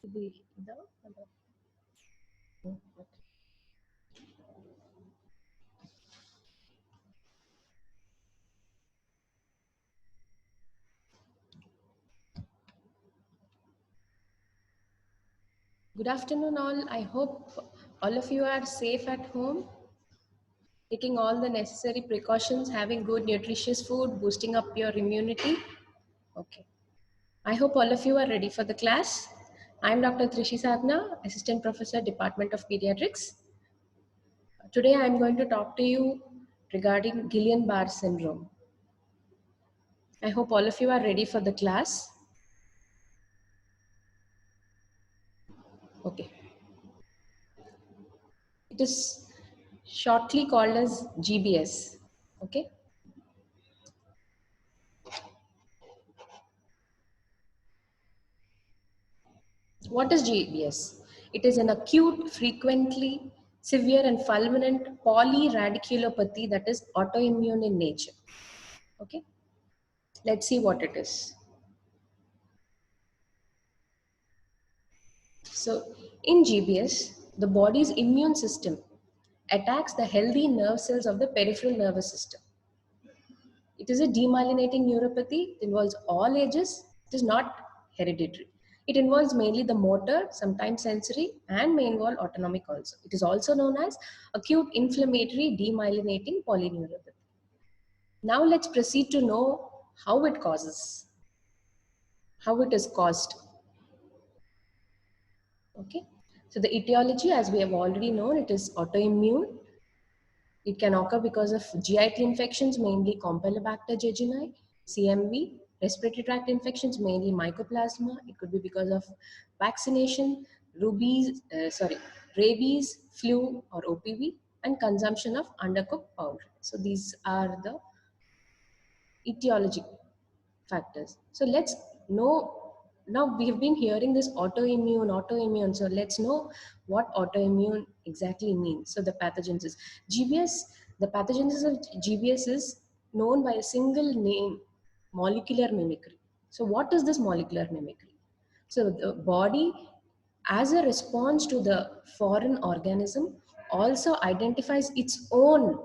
ఇది ఇదా అదా? Good afternoon, all. I hope all of you are safe at home, taking all the necessary precautions, having good nutritious food, boosting up your immunity. Okay. I hope all of you are ready for the class. I'm Dr. Trishi Sadhna, Assistant Professor, Department of Pediatrics. Today I'm going to talk to you regarding Guillain-Barré syndrome. I hope all of you are ready for the class. Okay. It is shortly called as GBS. Okay. What is GBS? It is an acute, frequently severe and fulminant polyradiculopathy that is autoimmune in nature. Okay. Let's see what it is. So in GBS, the body's immune system attacks the healthy nerve cells of the peripheral nervous system. It is a demyelinating neuropathy. It involves all ages. It is not hereditary. It involves mainly the motor, sometimes sensory, and may involve autonomic also. It is also known as acute inflammatory demyelinating polyneuropathy. Now let's proceed to know how it causes, how it is caused. Okay. So the etiology, as we have already known, it is autoimmune. It can occur because of GI infections, mainly Campylobacter jejuni, CMV, respiratory tract infections, mainly Mycoplasma. It could be because of vaccination, rabies, flu, or OPV, and consumption of undercooked powder. So these are the etiology factors. So let's know. Now we have been hearing this autoimmune. So let's know what autoimmune exactly means. So the pathogenesis. GBS, the pathogenesis of GBS is known by a single name, molecular mimicry. So what is this molecular mimicry? So the body, as a response to the foreign organism, also identifies its own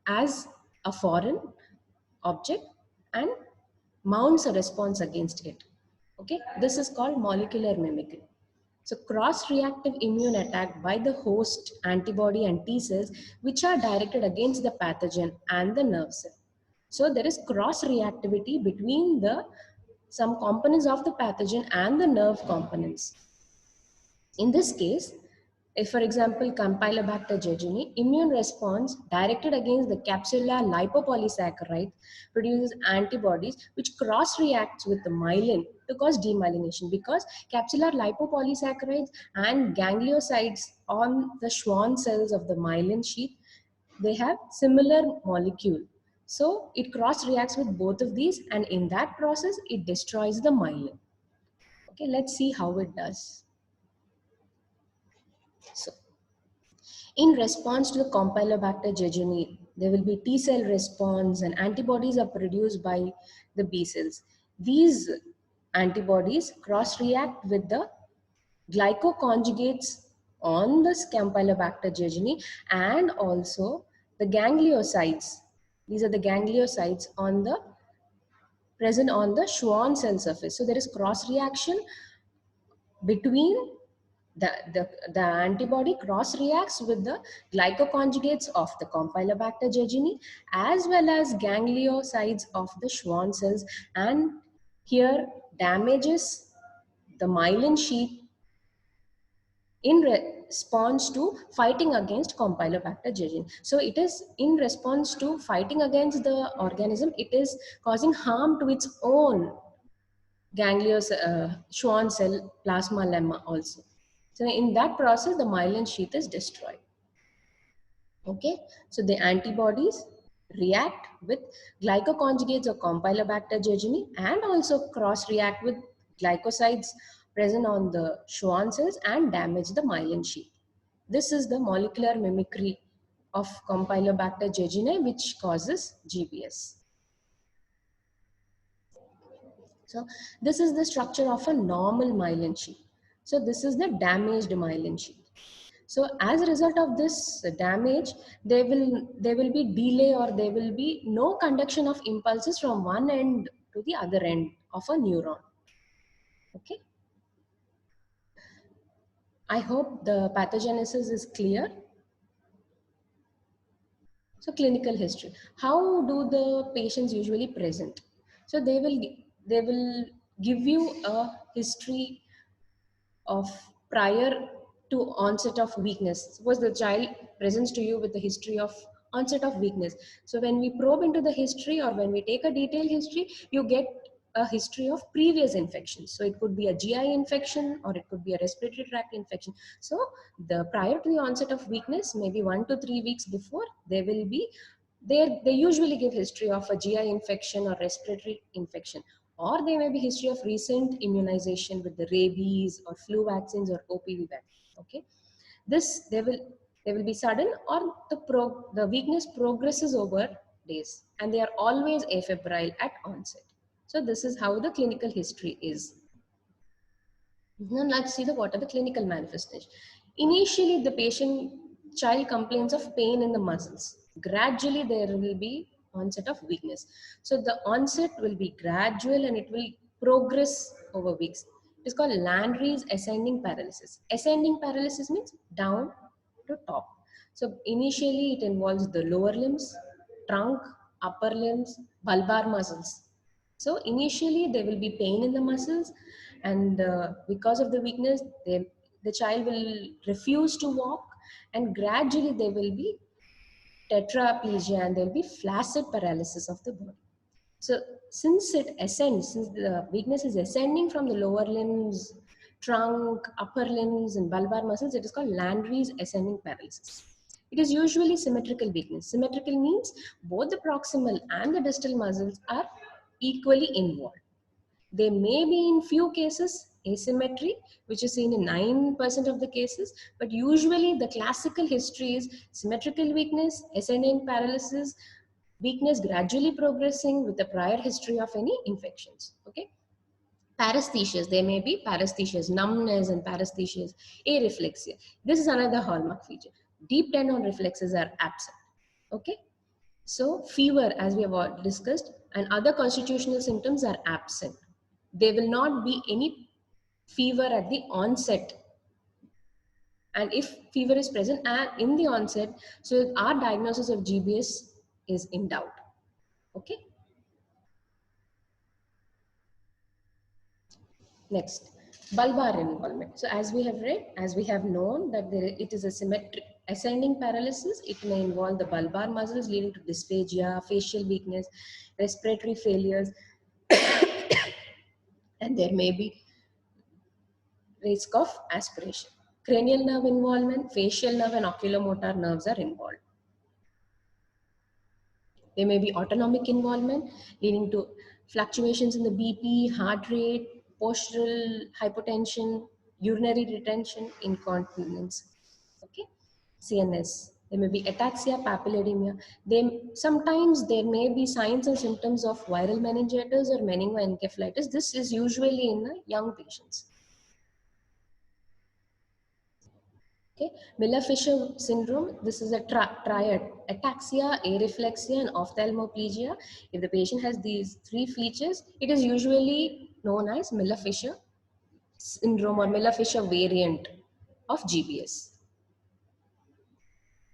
as a foreign object and mounts a response against it. Okay, this is called molecular mimicry. So cross-reactive immune attack by the host antibody and T cells, which are directed against the pathogen and the nerve cell. So there is cross-reactivity between the some components of the pathogen and the nerve components. In this case, if for example Campylobacter jejuni, immune response directed against the capsular lipopolysaccharide produces antibodies which cross reacts with the myelin to cause demyelination, because capsular lipopolysaccharides and gangliosides on the Schwann cells of the myelin sheath, they have similar molecule. So it cross reacts with both of these, and in that process it destroys the myelin. Okay, let's see how it does. So in response to the Campylobacter jejuni, there will be T cell response and antibodies are produced by the B cells. These antibodies cross-react with the glycoconjugates on the Campylobacter jejuni and also the gangliosides. These are the gangliosides on the present on the Schwann cell surface. So there is cross-reaction between the antibody cross reacts with the glycoconjugates of the Campylobacter jejuni as well as gangliosides of the Schwann cells, and here damages the myelin sheath in response to fighting against Campylobacter jejuni. So it is in response to fighting against the organism, it is causing harm to its own Schwann cell plasma lemma also. So in that process, the myelin sheath is destroyed. Okay, so the antibodies react with glycoconjugates of Campylobacter jejuni and also cross-react with glycosides present on the Schwann cells and damage the myelin sheath. This is the molecular mimicry of Campylobacter jejuni which causes GBS. So this is the structure of a normal myelin sheath. So this is the damaged myelin sheath. So as a result of this damage, there will be delay, or there will be no conduction of impulses from one end to the other end of a neuron. Okay. I hope the pathogenesis is clear. So clinical history. How do the patients usually present? So they will give you a history of prior to onset of weakness. Suppose the child presents to you with the history of onset of weakness. So when we probe into the history, or when we take a detailed history, you get a history of previous infections. So it could be a GI infection, or it could be a respiratory tract infection. So the prior to the onset of weakness, maybe 1 to 3 weeks before, they usually give history of a GI infection or respiratory infection, or there may be history of recent immunization with the rabies or flu vaccines or OPV vaccine. Okay, this they will be sudden, or the weakness progresses over days, and they are always afebrile at onset. So this is how the clinical history is. Now let's see what are the clinical manifestations. Initially, the child complains of pain in the muscles. Gradually, there will be onset of weakness. So the onset will be gradual, and it will progress over weeks. It is called Landry's ascending paralysis. Ascending paralysis means down to top. So initially, it involves the lower limbs, trunk, upper limbs, bulbar muscles. So initially there will be pain in the muscles, and because of the weakness, the child will refuse to walk, and gradually there will be tetraplegia, and there will be flaccid paralysis of the body. So since it ascends, since the weakness is ascending from the lower limbs, trunk, upper limbs, and bulbar muscles, it is called Landry's ascending paralysis. It is usually symmetrical weakness. Symmetrical means both the proximal and the distal muscles are equally involved. There may be in few cases asymmetry, which is seen in 9% of the cases, but usually the classical history is symmetrical weakness, ascending paralysis, weakness gradually progressing with a prior history of any infections. Okay. Paresthesias, there may be paresthesias, numbness and paresthesias, areflexia. This is another hallmark feature. Deep tendon reflexes are absent. Okay. So fever, as we have discussed, and other constitutional symptoms are absent. There will not be any fever at the onset. And if fever is present in the onset, so our diagnosis of GBS is in doubt. Okay. Next, bulbar involvement. So as we have read, as we have known that it is a symmetric ascending paralysis, it may involve the bulbar muscles leading to dysphagia, facial weakness, respiratory failures, and there may be risk of aspiration. Cranial nerve involvement, facial nerve and oculomotor nerves are involved. There may be autonomic involvement leading to fluctuations in the BP, heart rate, postural hypotension, urinary retention, incontinence. Okay, CNS. There may be ataxia, papilledemia. Sometimes there may be signs and symptoms of viral meningitis or meningoencephalitis. This is usually in the young patients. Okay, Miller-Fisher syndrome, this is a triad, ataxia, areflexia, and ophthalmoplegia. If the patient has these three features, it is usually known as Miller-Fisher syndrome or Miller-Fisher variant of GBS.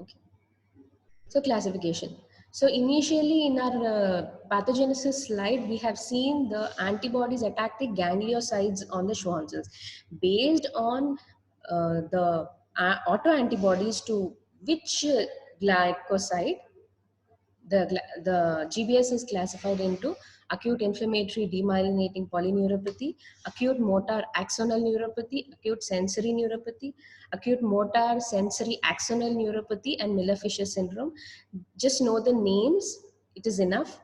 Okay. So classification. So initially in our pathogenesis slide, we have seen the antibodies attack the gangliosides on the Schwann cells. Based on the autoantibodies to which glycoside, the GBS is classified into acute inflammatory demyelinating polyneuropathy, acute motor axonal neuropathy, acute sensory neuropathy, acute motor sensory axonal neuropathy, and Miller-Fisher syndrome. Just know the names, it is enough.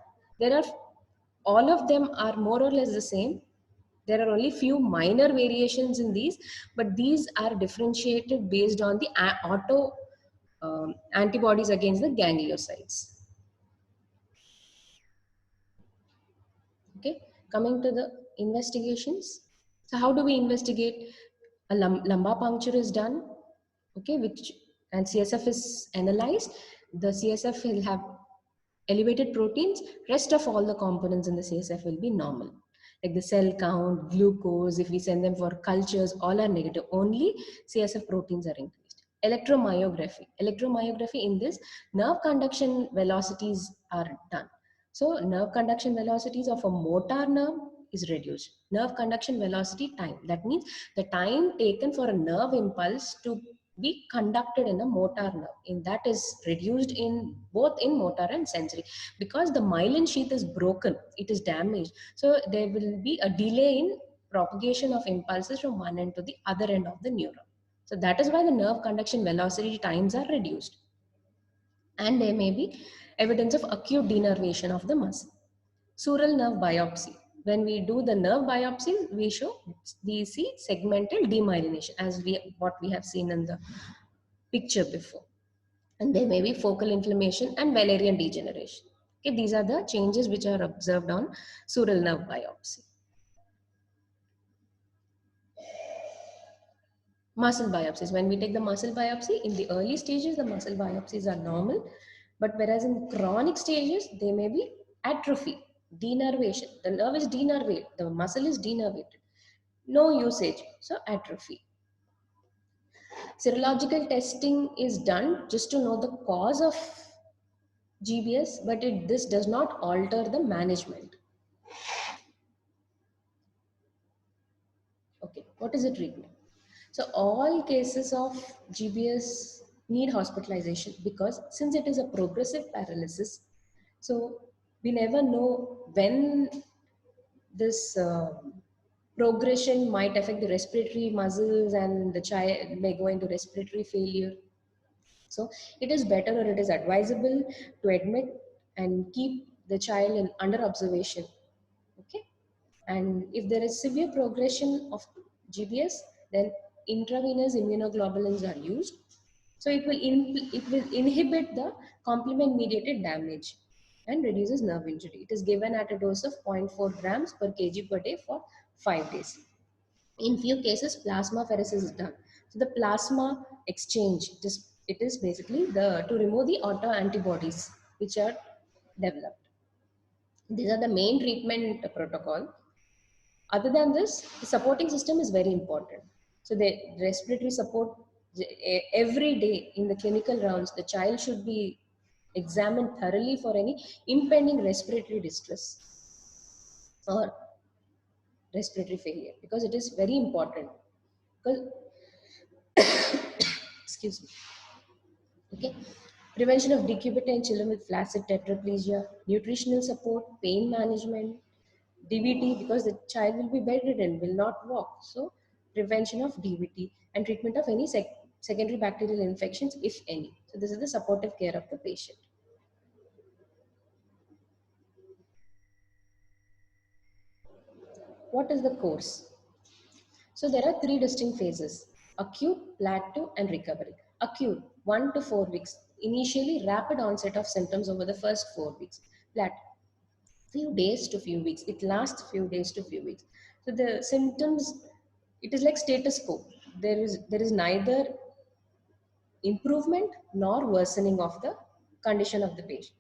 All of them are more or less the same. There are only few minor variations in these, but these are differentiated based on the auto antibodies against the gangliosides. Okay, coming to the investigations. So how do we investigate A lumbar puncture is done, okay, which and CSF is analyzed. The CSF will have elevated proteins. Rest of all the components in the CSF will be normal, like the cell count, glucose. If we send them for cultures, all are negative. Only CSF proteins are increased. Electromyography in this, nerve conduction velocities are done. So nerve conduction velocities of a motor nerve is reduced. Nerve conduction velocity time, that means the time taken for a nerve impulse to be conducted in a motor nerve, in that is reduced in both in motor and sensory, because the myelin sheath is broken, it is damaged. So there will be a delay in propagation of impulses from one end to the other end of the neuron. So that is why the nerve conduction velocity times are reduced. And there may be evidence of acute denervation of the muscle. Sural nerve biopsy. When we do the nerve biopsy, we see segmental demyelination, as what we have seen in the picture before. And there may be focal inflammation and Wallerian degeneration. Okay, these are the changes which are observed on sural nerve biopsy. Muscle biopsies. When we take the muscle biopsy, in the early stages, the muscle biopsies are normal. But whereas in chronic stages, they may be atrophy, denervation. The nerve is denervated, the muscle is denervated. No usage, so atrophy. Serological testing is done just to know the cause of GBS, but this does not alter the management. Okay, what is the treatment? So all cases of GBS need hospitalization, because since it is a progressive paralysis, so we never know when this progression might affect the respiratory muscles and the child may go into respiratory failure. So it is better, or it is advisable, to admit and keep the child under observation. Okay. And if there is severe progression of GBS, then intravenous immunoglobulins are used. So it will inhibit the complement mediated damage and reduces nerve injury. It is given at a dose of 0.4 grams per kg per day for 5 days. In few cases, plasmapheresis is done. So the plasma exchange, it is basically to remove the autoantibodies which are developed. These are the main treatment protocol. Other than this, the supporting system is very important. So the respiratory support, every day in the clinical rounds, the child should be examined thoroughly for any impending respiratory distress or respiratory failure, because it is very important. Because, excuse me. Okay. Prevention of decubity in children with flaccid tetraplegia, nutritional support, pain management, DVT, because the child will be bedridden, will not walk. So prevention of DVT and treatment of any secondary bacterial infections, if any. So this is the supportive care of the patient. What is the course? So there are 3 distinct phases: acute, plateau, and recovery. Acute, 1 to 4 weeks. Initially, rapid onset of symptoms over the first 4 weeks. Plateau, few days to few weeks. It lasts few days to few weeks. So the symptoms, it is like status quo. There is neither improvement nor worsening of the condition of the patient.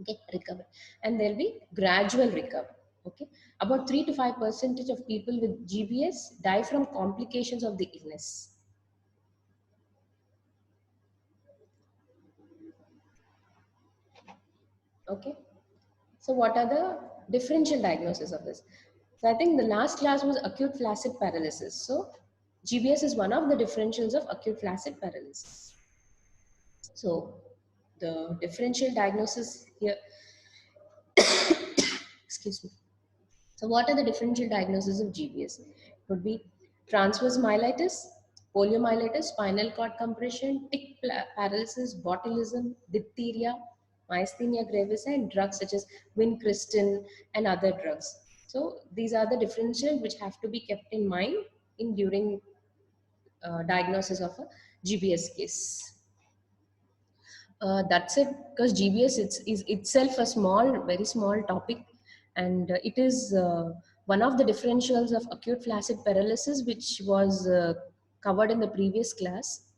Okay, recover, and there'll be gradual recovery. Okay, about 3 to 5% of people with GBS die from complications of the illness. Okay, so what are the differential diagnoses of this? So I think the last class was acute flaccid paralysis. So GBS is one of the differentials of acute flaccid paralysis. So the differential diagnosis here, excuse me. So what are the differential diagnoses of GBS? It would be transverse myelitis, poliomyelitis, spinal cord compression, tick paralysis, botulism, diphtheria, myasthenia gravis, and drugs such as vincristine and other drugs. So these are the differentials which have to be kept in mind in during diagnosis of a GBS case. That's it, because GBS is itself a small, very small topic, and it is one of the differentials of acute flaccid paralysis, which was covered in the previous class.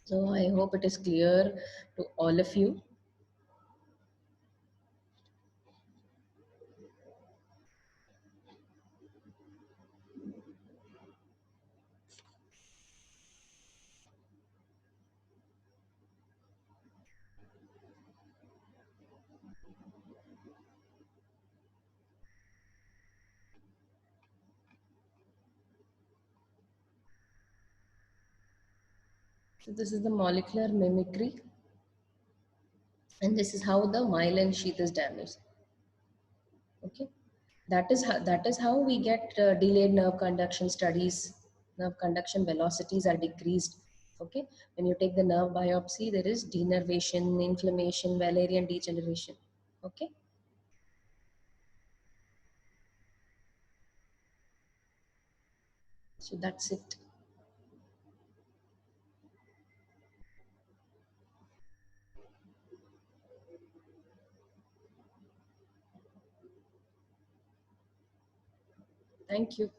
So I hope it is clear to all of you. So this is the molecular mimicry, and this is how the myelin sheath is damaged. Okay, that is how we get delayed nerve conduction studies. Nerve conduction velocities are decreased. Okay, when you take the nerve biopsy, there is denervation, inflammation, Wallerian degeneration. Okay, so that's it. Thank you.